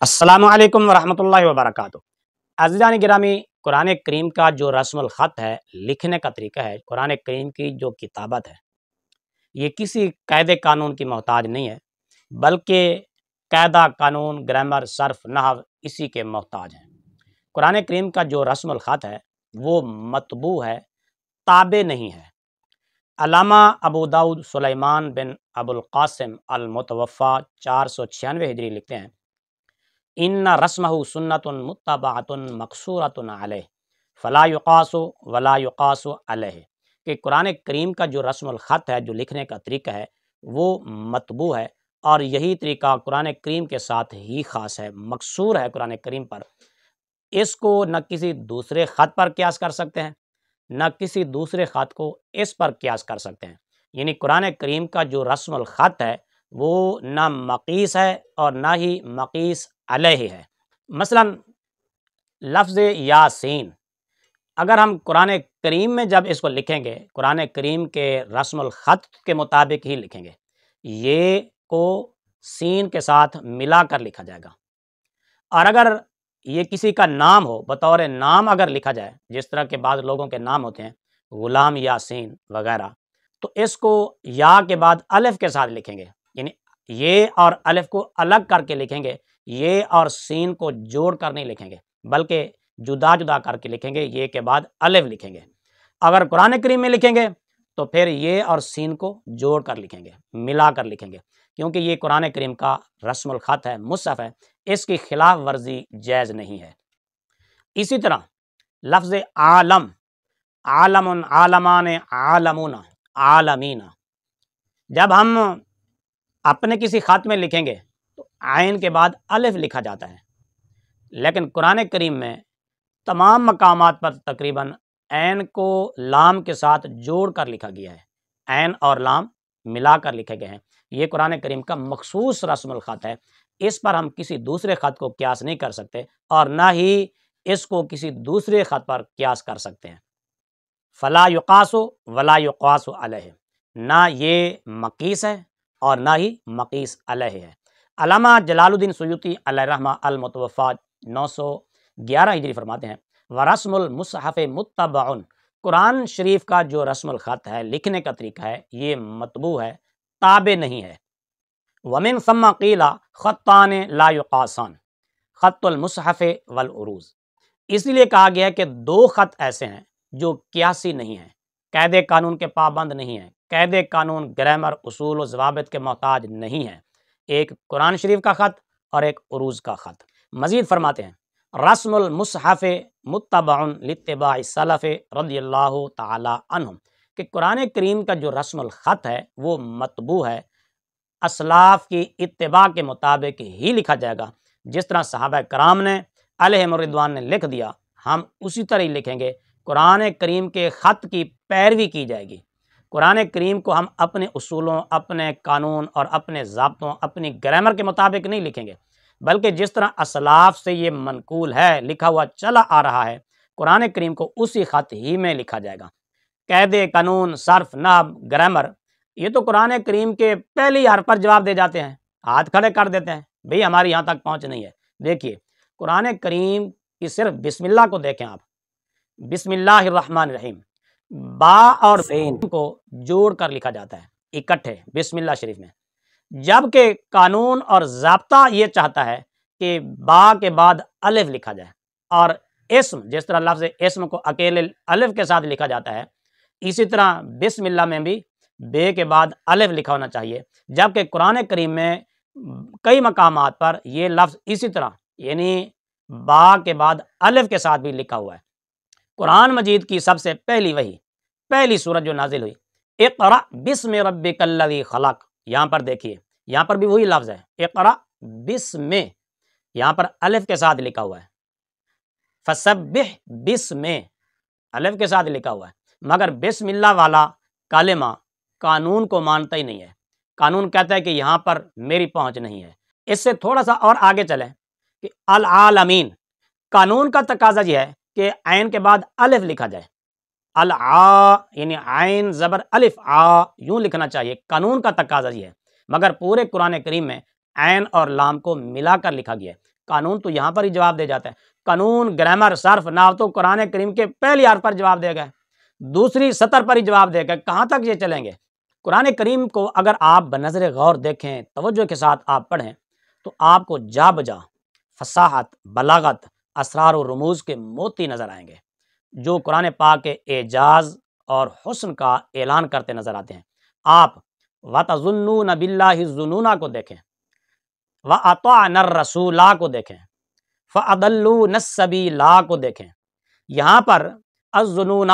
السلام علیکم ورحمۃ اللہ وبرکاتہ۔ عزیزان گرامی، قرآن کریم کا جو رسم الخط ہے، لکھنے کا طریقہ ہے، قرآن کریم کی جو کتابت ہے، یہ کسی قاعدہ قانون کی محتاج نہیں ہے، بلکہ قاعدہ قانون، گرامر، صرف، نحو اسی کے محتاج ہیں۔ قرآن کریم کا جو رسم الخط ہے وہ مطبوع ہے، تابع نہیں ہے۔ علامہ ابو داؤد سلیمان بن ابو القاسم المتوفی 496 ہجری لکھتے ہیں، ان رسمہ سنت متبعۃ مقصورۃ علیہ فلا یقاس ولا یقاس علیہ، کہ قرآن کریم کا جو رسم الخط ہے، جو لکھنے کا طریقہ ہے، وہ مطبوع ہے، اور یہی طریقہ قرآن کریم کے ساتھ ہی خاص ہے، مقصور ہے قرآن کریم پر۔ اس کو نہ کسی دوسرے خط پر قیاس کر سکتے ہیں، نہ کسی دوسرے خط کو اس پر قیاس کر سکتے ہیں۔ یعنی قرآن کریم کا جو رسم الخط ہے وہ نہ مقیس ہے اور نہ ہی مقیس علیہ ہے۔ مثلا لفظ یاسین، اگر ہم قرآن کریم میں جب اس کو لکھیں گے، قرآن کریم کے رسم الخط کے مطابق ہی لکھیں گے، یہ کو سین کے ساتھ ملا کر لکھا جائے گا۔ اور اگر یہ کسی کا نام ہو، بطور نام اگر لکھا جائے، جس طرح کے بعض لوگوں کے نام ہوتے ہیں، غلام یاسین وغیرہ، تو اس کو یا کے بعد الف کے ساتھ لکھیں گے، یعنی یہ اور الف کو الگ کر کے لکھیں گے، یہ اور سین کو جوڑ کر نہیں لکھیں گے، بلکہ جدا جدا کر کے لکھیں گے، یہ کے بعد الف لکھیں گے۔ اگر قرآن کریم میں لکھیں گے تو پھر یہ اور سین کو جوڑ کر لکھیں گے، ملا کر لکھیں گے، کیونکہ یہ قرآن کریم کا رسم الخط ہے، مصحف ہے، اس کی خلاف ورزی جائز نہیں ہے۔ اسی طرح لفظ عالم، عالم، عالمان، عالمون، عالمین، جب ہم اپنے کسی خط میں لکھیں گے تو عین کے بعد الف لکھا جاتا ہے، لیکن قرآن کریم میں تمام مقامات پر تقریباً عین کو لام کے ساتھ جوڑ کر لکھا گیا ہے، عین اور لام ملا کر لکھے گئے ہیں۔ یہ قرآن کریم کا مخصوص رسم الخط ہے، اس پر ہم کسی دوسرے خط کو قیاس نہیں کر سکتے، اور نہ ہی اس کو کسی دوسرے خط پر قیاس کر سکتے ہیں۔ فلا یقاس ولا یقاس علیہ، نہ یہ مقیس ہے اور نہ ہی مقیس علیہ ہے۔ علامہ جلال الدین سیوطی علیہ رحمہ المتوفی 911 ہجری فرماتے ہیں، ورسم المصحف متبع، قرآن شریف کا جو رسم الخط ہے، لکھنے کا طریقہ ہے، یہ مطبوع ہے، تابع نہیں ہے۔ ومن ثم قیل خطان لا یقاسان، خط المصحف والعروض، اس لیے کہا گیا ہے کہ دو خط ایسے ہیں جو قیاسی نہیں ہیں، قاعدہ قانون کے پابند نہیں ہیں، قاعدہ قانون، گرامر، اصول و ضوابط کے محتاج نہیں ہیں، ایک قرآن شریف کا خط اور ایک عروض کا خط۔ مزید فرماتے ہیں، رسم المصحف متبع لاتباع السلف رضی اللہ تعالی عنہم، کہ قرآن کریم کا جو رسم الخط ہے وہ مطبوع ہے، اسلاف کی اتباع کے مطابق ہی لکھا جائے گا، جس طرح صحابہ کرام نے علیہم الرضوان نے لکھ دیا، ہم اسی طرح ہی لکھیں گے۔ قرآن کریم کے خط کی پیروی کی جائے گی، قرآن کریم کو ہم اپنے اصولوں، اپنے قانون اور اپنے ضابطوں، اپنی گرامر کے مطابق نہیں لکھیں گے، بلکہ جس طرح اسلاف سے یہ منقول ہے، لکھا ہوا چلا آ رہا ہے، قرآن کریم کو اسی خط ہی میں لکھا جائے گا۔ قاعدے قانون، صرف، نحو، گرامر، یہ تو قرآن کریم کے پہلی حرف پر جواب دے جاتے ہیں، ہاتھ کھڑے کر دیتے ہیں، بھئی ہماری یہاں تک پہنچ نہیں ہے۔ دیکھیے قرآن کریم کی صرف بسم اللہ کو دیکھیں آپ، بسم اللہ الرحمن الرحیم، با اور سین کو جوڑ کر لکھا جاتا ہے اکٹھے بسم اللہ شریف میں، جبکہ قانون اور ضابطہ یہ چاہتا ہے کہ با کے بعد الف لکھا جائے، اور اسم، جس طرح لفظ اسم کو اکیلے الف کے ساتھ لکھا جاتا ہے، اسی طرح بسم اللہ میں بھی بے کے بعد الف لکھا ہونا چاہیے، جبکہ قرآن کریم میں کئی مقامات پر یہ لفظ اسی طرح، یعنی با کے بعد الف کے ساتھ بھی لکھا ہوا ہے۔ قرآن مجید کی سب سے پہلی وحی، پہلی سورت جو نازل ہوئی، اقرأ بسم ربک الذی خلق، یہاں پر دیکھیے، یہاں پر بھی وہی لفظ ہے، اقرأ بسم، یہاں پر الف کے ساتھ لکھا ہوا ہے، فسبح بسم، الف کے ساتھ لکھا ہوا ہے، مگر بسم اللہ والا کلمہ قانون کو مانتا ہی نہیں ہے، قانون کہتا ہے کہ یہاں پر میری پہنچ نہیں ہے۔ اس سے تھوڑا سا اور آگے چلیں کہ العالمین، قانون کا تقاضا یہ ہے کہ عین کے بعد الف لکھا جائے، یعنی عین زبر الف یوں لکھنا چاہیے، قانون کا تقاضا یہ ہے، مگر پورے قرآن کریم میں عین اور لام کو ملا کر لکھا گیا ہے۔ قانون تو یہاں پر ہی جواب دے جاتا ہے. قانون، گرامر، صرف، نحو تو قرآن کریم کے پہلی حرف پر جواب دے گا، دوسری سطر پر ہی جواب دے گا. کہاں تک یہ چلیں گے؟ قرآن کریم کو اگر آپ بنظر غور دیکھیں، توجہ کے ساتھ آپ پڑھیں، تو آپ کو جا بجا فصاحت، بلاغت، اسرار و رموز کے موتی نظر آئیں گے، جو قرآن پاک کے اعجاز اور حسن کا اعلان کرتے نظر آتے ہیں. آپ وَتَظُنُّونَ بِاللَّهِ الظُّنُونَ کو دیکھیں، وَأَطَعْنَ الرَّسُولَ کو دیکھیں، فَأَضَلُّونَ السَّبِيلَ کو دیکھیں. یہاں پر الظُّنُونَ،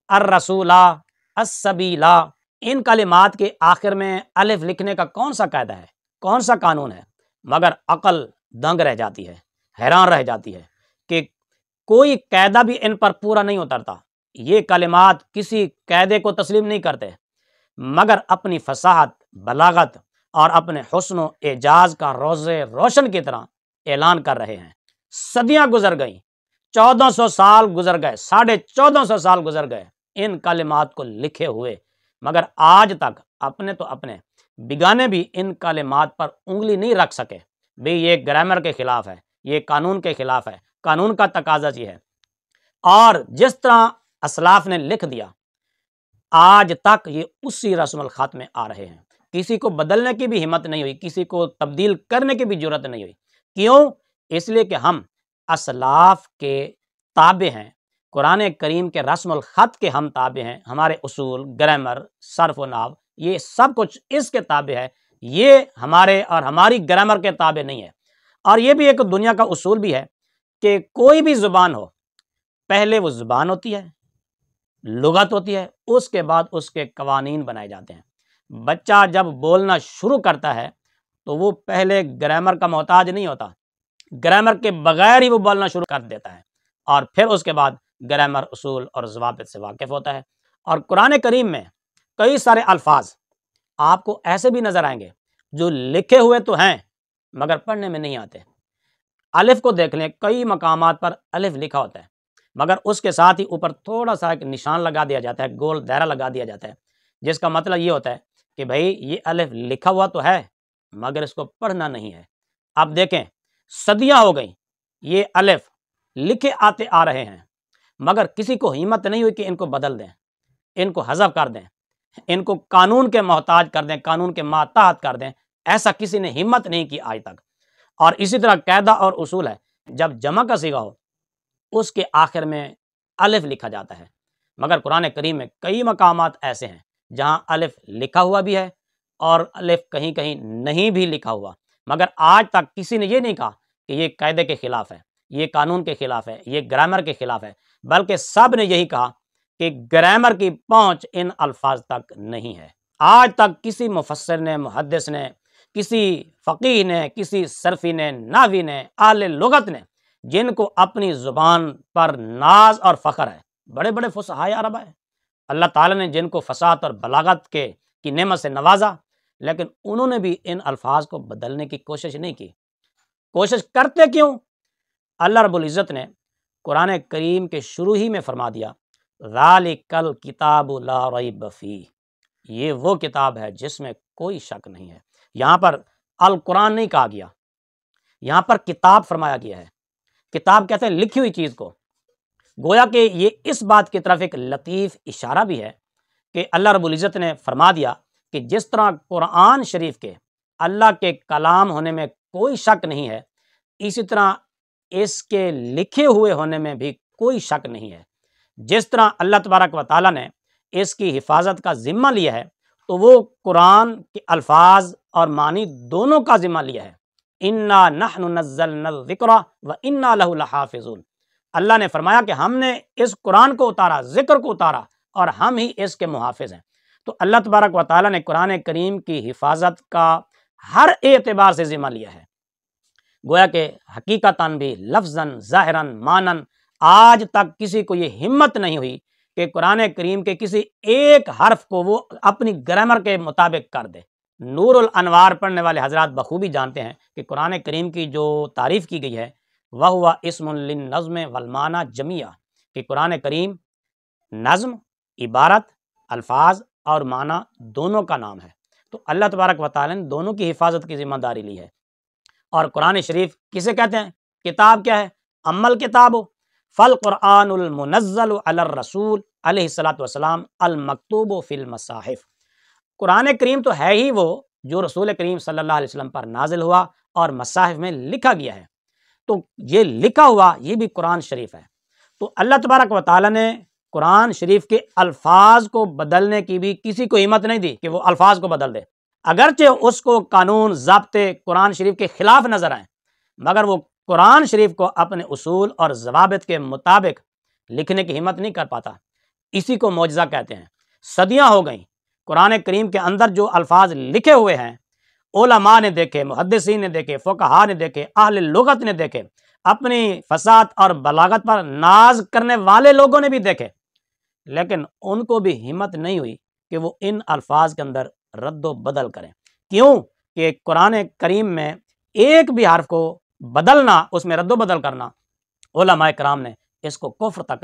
الرسولہ، السبیلہ، ان کلمات کے آخر میں الف لکھنے کا کون سا قاعدہ ہے، کون سا قانون ہے؟ مگر عقل دنگ رہ جاتی ہے، حیران رہ جاتی ہے کہ کوئی قاعدہ بھی ان پر پورا نہیں اترتا. یہ کلمات کسی قاعدے کو تسلیم نہیں کرتے، مگر اپنی فصاحت، بلاغت اور اپنے حسن و اعجاز کا روزے روشن کی طرح اعلان کر رہے ہیں. صدیاں گزر گئیں، 1400 سال گزر گئے، 1450 سال گزر گئے ان کلمات کو لکھے ہوئے، مگر آج تک اپنے تو اپنے بگانے بھی ان کلمات پر انگلی نہیں رکھ سکے. بھئی یہ گرامر کے خلاف ہے، یہ قانون کے خلاف ہے، قانون کا تقاضا یہ ہے. اور جس طرح اسلاف نے لکھ دیا، آج تک یہ اسی رسم الخط میں آ رہے ہیں. کسی کو بدلنے کی بھی ہمت نہیں ہوئی، کسی کو تبدیل کرنے کی بھی جرت نہیں ہوئی. کیوں؟ اس لیے کہ ہم اسلاف کے تابع ہیں، قرآن کریم کے رسم الخط کے ہم تابع ہیں. ہمارے اصول، گرامر، صرف و نحو، یہ سب کچھ اس کے تابع ہے. یہ ہمارے اور ہماری گرامر کے تابع نہیں ہے. اور یہ بھی ایک دنیا کا اصول بھی ہے کہ کوئی بھی زبان ہو، پہلے وہ زبان ہوتی ہے، لغت ہوتی ہے، اس کے بعد اس کے قوانین بنائے جاتے ہیں. بچہ جب بولنا شروع کرتا ہے تو وہ پہلے گرامر کا محتاج نہیں ہوتا، گرامر کے بغیر ہی وہ بولنا شروع کر دیتا ہے، اور پھر اس کے بعد گرامر، اصول اور ضوابط سے واقف ہوتا ہے. اور قرآن کریم میں کئی سارے الفاظ آپ کو ایسے بھی نظر آئیں گے جو لکھے ہوئے تو ہیں مگر پڑھنے میں نہیں آتے. الف کو دیکھ لیں، کئی مقامات پر الف لکھا ہوتا ہے، مگر اس کے ساتھ ہی اوپر تھوڑا سا ایک نشان لگا دیا جاتا ہے، گول دائرہ لگا دیا جاتا ہے، جس کا مطلب یہ ہوتا ہے کہ بھائی یہ الف لکھا ہوا تو ہے مگر اس کو پڑھنا نہیں ہے. اب دیکھیں، صدیاں ہو گئیں یہ الف لکھے آتے آ رہے ہیں، مگر کسی کو ہمت نہیں ہوئی کہ ان کو بدل دیں، ان کو حذف کر دیں، ان کو قانون کے محتاج کر دیں، قانون کے ماتحت کر دیں. ایسا کسی نے ہمت نہیں کی آج تک. اور اسی طرح قاعدہ اور اصول ہے، جب جمع کا صیغہ ہو اس کے آخر میں الف لکھا جاتا ہے، مگر قرآن کریم میں کئی مقامات ایسے ہیں جہاں الف لکھا ہوا بھی ہے اور الف کہیں کہیں نہیں بھی لکھا ہوا، مگر آج تک کسی نے یہ نہیں کہا کہ یہ قاعدے کے خلاف ہے، یہ قانون کے خلاف ہے، یہ گرامر کے خلاف ہے، بلکہ سب نے یہی کہا کہ گرامر کی پہنچ ان الفاظ تک نہیں ہے. آج تک کسی مفسر نے، محدث نے، کسی فقیہ نے، کسی صرفی نے، نحوی نے، اہل لغت نے، جن کو اپنی زبان پر ناز اور فخر ہے، بڑے بڑے فصحائے عرب ہیں، اللہ تعالیٰ نے جن کو فصاحت اور بلاغت کی نعمت سے نوازا، لیکن انہوں نے بھی ان الفاظ کو بدلنے کی کوشش نہیں کی. کوشش کرتے کیوں؟ اللہ رب العزت نے قرآن کریم کے شروع ہی میں فرما دیا، ذالک الکتاب لا ریب فیہ، یہ وہ کتاب ہے جس میں کوئی شک نہیں ہے. یہاں پر القرآن نہیں کہا گیا، یہاں پر کتاب فرمایا گیا ہے. کتاب کہتے ہیں لکھی ہوئی چیز کو. گویا کہ یہ اس بات کی طرف ایک لطیف اشارہ بھی ہے کہ اللہ رب العزت نے فرما دیا کہ جس طرح قرآن شریف کے اللہ کے کلام ہونے میں کوئی شک نہیں ہے، اسی طرح اس کے لکھے ہوئے ہونے میں بھی کوئی شک نہیں ہے. جس طرح اللہ تبارک و تعالیٰ نے اس کی حفاظت کا ذمہ لیا ہے تو وہ قرآن کے الفاظ اور معنی دونوں کا ذمہ لیا ہے. انا نحن نزلنا الذکر وانا لہ لحافظون. اللہ نے فرمایا کہ ہم نے اس قرآن کو اتارا، ذکر کو اتارا، اور ہم ہی اس کے محافظ ہیں. تو اللہ تبارک و تعالیٰ نے قرآن کریم کی حفاظت کا ہر اعتبار سے ذمہ لیا ہے. گویا کہ حقیقتاً بھی، لفظاً، ظاہراً، معناً آج تک کسی کو یہ ہمت نہیں ہوئی کہ قرآن کریم کے کسی ایک حرف کو وہ اپنی گرامر کے مطابق کر دے. نور الانوار پڑھنے والے حضرات بخوبی جانتے ہیں کہ قرآن کریم کی جو تعریف کی گئی ہے وَهُوَ اسم للنظم والمعنى جمیعا، کہ قرآن کریم نظم، عبارت، الفاظ اور معنی دونوں کا نام ہے. تو اللہ تبارک و تعالی نے دونوں کی حفاظت کی ذمہ داری لی ہے. اور قرآن شریف کسے کہتے ہیں؟ کتاب کیا ہے؟ امل کتاب فالقرآن المنزل علی الرسول علیہ الصلوۃ والسلام المکتوب فی المصاحف۔ قرآن کریم تو ہے ہی وہ جو رسول کریم صلی اللہ علیہ وسلم پر نازل ہوا اور مصاحف میں لکھا گیا ہے، تو یہ لکھا ہوا یہ بھی قرآن شریف ہے۔ تو اللہ تبارک و تعالیٰ نے قرآن شریف کے الفاظ کو بدلنے کی بھی کسی کو ہمت نہیں دی کہ وہ الفاظ کو بدل دے، اگرچہ اس کو قانون ضابطے قرآن شریف کے خلاف نظر آئیں، مگر وہ قرآن شریف کو اپنے اصول اور ضوابط کے مطابق لکھنے کی ہمت نہیں کر پاتا۔ اسی کو معجزہ کہتے ہیں۔ صدیاں ہو گئیں، قرآن کریم کے اندر جو الفاظ لکھے ہوئے ہیں علماء نے دیکھے، محدثین نے دیکھے، فقہاء نے دیکھے، اہل لغت نے دیکھے، اپنی فصاحت اور بلاغت پر ناز کرنے والے لوگوں نے بھی دیکھے، لیکن ان کو بھی ہمت نہیں ہوئی کہ وہ ان الفاظ کے اندر رد و بدل کریں۔ کیوں کہ قرآن کریم میں ایک بھی حرف کو بدلنا، اس میں رد و بدل کرنا، علماء کرام نے اس کو کفر تک